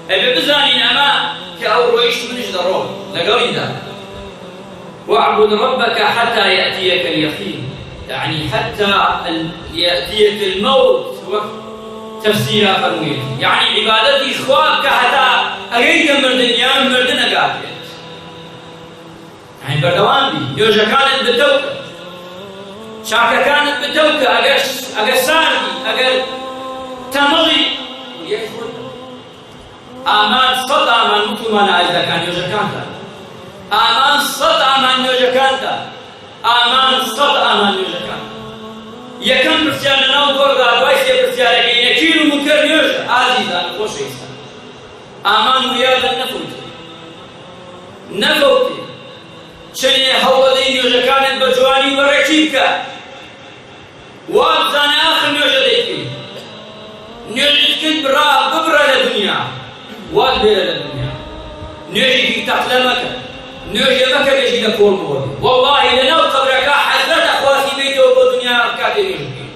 ئەبێ بزانین ئەمە کە ئەو ڕۆیشت منیش دەڕۆم لەگەڵیدا. واعبد ربك حتى يأتيك اليقين، يعني حتى يأتيك الموت. تفسير فرميت يعني عبادتي خواب كحتى أريد مردن يا مردن أقابل، يعني بردوان بي يوجا كانت بتوكا شاكا كانت بتوكا أقساني أقل تمضي ويخرج آمان صد آمان مطلمان إذا كان يوجا كانتا آمان صد آمان يوجا كانتا آمان صد آمان يوجا كانتا یەکەم پرسیار لەناو گۆڕدا دوای سێ پرسیارەکەی نەکیر و منکەر نوێژە ئازیزان خۆشەویستان ئامان و یادە نەفەوتێ چنێ هەوڵەدەی نوێژەکانت بە جوانی و بەڕێکی بکە وا بزانە ئاخر نوێژە دەیکەی نوێژت کرد ببڕە لە دنیا وات بێرە لە دنیا نوێژێکی تەقلە مەکە نوێژێ مەکە بێژی لە کۆڵ بۆڵی وەڵڵاهی لەناو قەبرەکە حەسرەتە خواستی بێیتەوە بۆ دنیا کاتێ نوێژ بکەی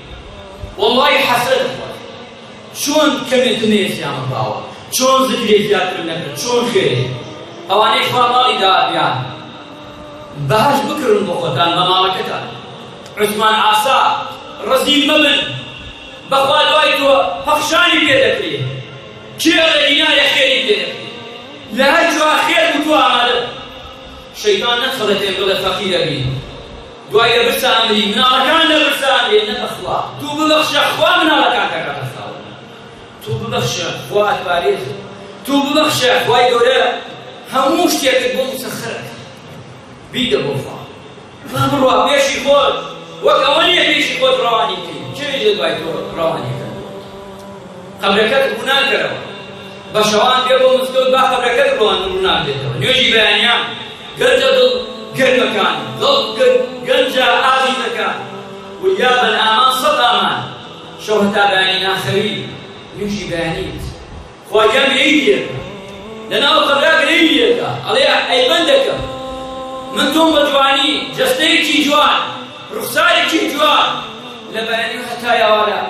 والله حەسرەتە خواستی چۆن کەمێت نێسیامە باوە چۆن زگرێ زیاتر نەکرد چۆن خێرێ ئەوانەی خوا ماڵی دابیان بەهەش بکردن بۆ خۆتان بە ماڵەکەتان عوسمان ئاسا ڕەزیل مەبن بەخوا دوای تۆ پەخشانی پێ دەکرێت کێ لە دینارە خێری پێ دەکرێت لە هەر جوا خێر بوو تۆ ئامادە شەیطان نەخەڵەتێ بڵێ فەقیرە بی دوای دەبرسانبی مناڵەکان دەبرسانبێ نەبەخوا توو ببەخشە خوا مناڵەکان دەکاتە خاوەن توو ببەخشە خوا ئەتبارێت توو ببەخشە خوای گەورە هەموو شتێکت بۆ مسەخەرە بیدە بۆ خوا بڕوا پێشی خۆت وەک ئەوە نییە پێشی خۆت ڕەوانی بکەی چێ دوای تۆ ڕەوانیەکە قەبرەکەت ڕوو ناکەرەوە بە شەوان بێ بۆ مزگەوت با قەبرەکەت ڕوان ڕوو ناکرێتەوە نوێژی بەیانیان گەنجە دڵ گەرمەکان دڵ گەنجە ئازیزەکان ویابن ئامان سەد ئامان شەو هەتا بەیانی ناخەوی نوێژی بەیانیت خواجیان بێیدێکە لەناو قەبرەکە بێیدێکە ئەڵێ ئەی بەندەکە من تۆم بە جوانی جەستەیەکی جوان ڕوخسارێکی جوان لە بەیانی و هەتا یاوارە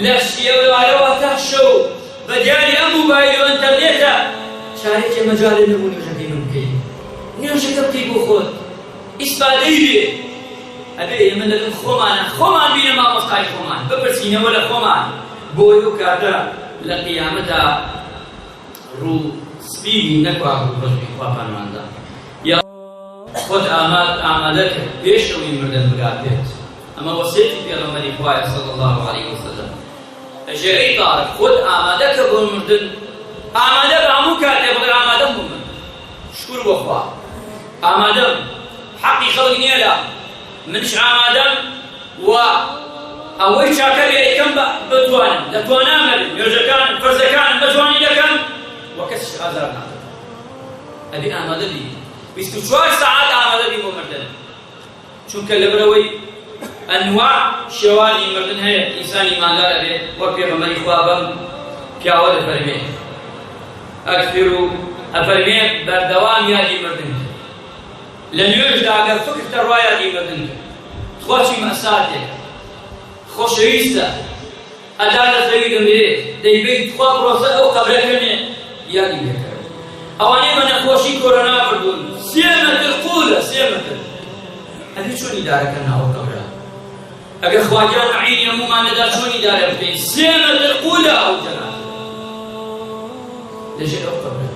لە شێوەوارەوە تا شەو بە دیاری ئەم موبایل و ئینتەرنێتە چارێکێ مەجاڵێ نەبوو نوێژەکەی من بکەی نوێژەکە بکەی بۆ خۆت ئیسپادەی بێ ئەبێ ئێمە لەدەم خۆمان بینە مامۆستای خۆمان بپرسینەوە لە خۆمان بۆی و کاتە لە قیامەتە ڕوو سپیدی نەکوا ڕۆژی خوا پەرواندا خۆت ئامادە کرد پێش ئەوەی مردن بگاتێت ئەمە وەسیەتی پێغەمبەری خوایە صلی الله علیه وسلم ئەژێرەی تاڕک خۆت ئامادە کە بۆ مردن ئامادە بە هەموو کاتێ بڵێ ئامادەم بوو من شکر بۆ خوا ئامادەم حەقی خەڵک نییە لە منش ئامادەم و ئەوەی چاکە لێ ئەیکەم بتوانم دەتوانامەبێ نوێژەکانم فەرزەکانم بە جوانی دەکەم و کەسیش ئازار نادەم ئەبێ ئامادە بی 24 ساعات ئامادە بی بۆ مردن چونکە لەبەرەوەی ئەنواع شێوازی مردن هەیە ئینسانی ئیماندار ئەبێ وەک پێغەمبەری خوا بەم پیاوە دەفەرمێ ئەکثروا ئەفەرمێ بەردەوام یادی مردن لە نوێژدا ئەگەر فکرتە ڕوا یادی مردن خۆشی مەساتێک خۆشەویستە ئەدا دەزەوی دەمرێت دەیبێت خوا بڕۆسە ئەو قەبرەکەنێ یادی بێکەوە ئەوانەی بە نەخۆشی کۆرۆنا بردوون 3 مەتر قوولە 3 مەتر ئەبێ چۆنی دارەکە ناوە قەبرە ئەگەر خواجان عینی هەموومان لەدا چۆنی دارە بکەین 3 مەتر قوولە ئەو جەنازە لەژێر ئەو قەبرە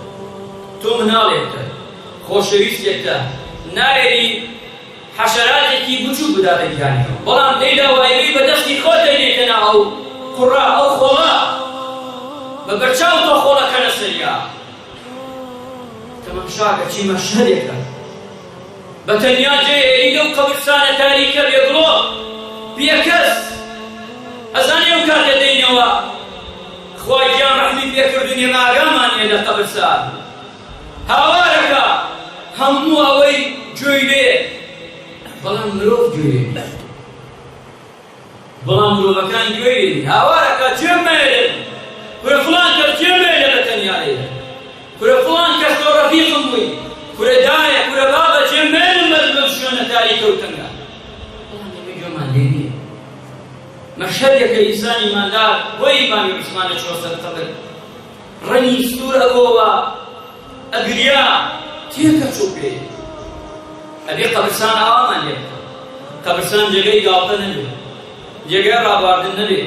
تۆ مناڵێکتە خۆشەویستێکتە نایەری حەشەراتێکی بچوو بداتە گیانیەوە بەڵام دەیدا وایەوەی بەدەستی خۆت دەینێتە ناو ئەو قوڕا ئەو خۆڵە بە بەرچاو تۆ خۆڵەکەنە سەریا تەماشاکە چی مەشهەدێکە بە تەنیا جێ لەو قەبرستانە تاریکە بێگڵۆ بێکەس ئەزانێ ئەو کاتە دەینەوە خوای گیان ڕەحمی پێکردنی ئاگامان هەیە لە قەبرستان هاوارەکە هەموو ئەوەی گوێی لێ بەڵام مرۆڤ گوێی بەڵام مرۆڤەکان گوێی هاوارەکە جێم مێرن کورە فڵان کەس جێم مێرە لە تەنیا لێرە کورە فڵان کەس تۆ ڕەفیقم بووی کورە دایە کورە بابە جێم مێرن بەم شوێنە تاریکە و تەنگا بەڵام ئێمە گوێمان لێ نییە مەشهەدێکە ئینسانی ئیماندار بۆی ئیمامی عوسمانە چوە سەر قەبر ڕەنی سوور ئەوەوە ئەگریا تێکە چووپێ ئەبێ قەبرستان ئاوامان لێ قەبرستان جێگەی گاڵتە نەبێ جێگەی ڕابواردن نەبێ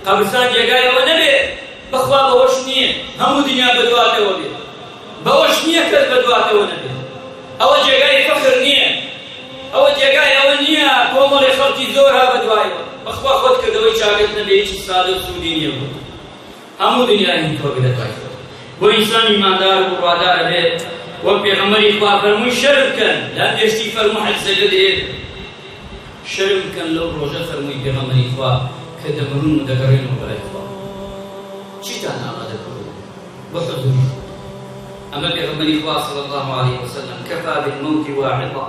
قەبرستان جێگای ئەوە نەبێ بەخوا بەوەش نییە هەموو دنیا بەدواتەوە بێت بەوەش نییە کەس بەدواتەوە نەبێت ئەوە جێگای فەخر نییە ئەوە جێگای ئەوە نییە کۆمەڵی خەڵکی زۆر ها بەدوایەوە بەخوا خۆت کردەوەی چاکت نەبێ هیچی سادە و سوودی نییە بوو هەموو دنیا هین تۆ بێ لەدوایەوە بۆ ئینسان ئیماندار و ڕوادارە بێت وەک پێغەمبەری خوا فەرمووی شەرم بکەن لا دێشتی فەرموو حەجزەکە دێت شەرم بکەن لەو ڕۆژە فەرمووی پێغەمبەری خوا کە دەمرون و دەگەڕێنەوە بەلای خوا چیتان ئامادە کردووە بۆ حەزوری ئەمە پێغەمبەری خوا صلی الله عليه وسلم کەفا بالموت واعظا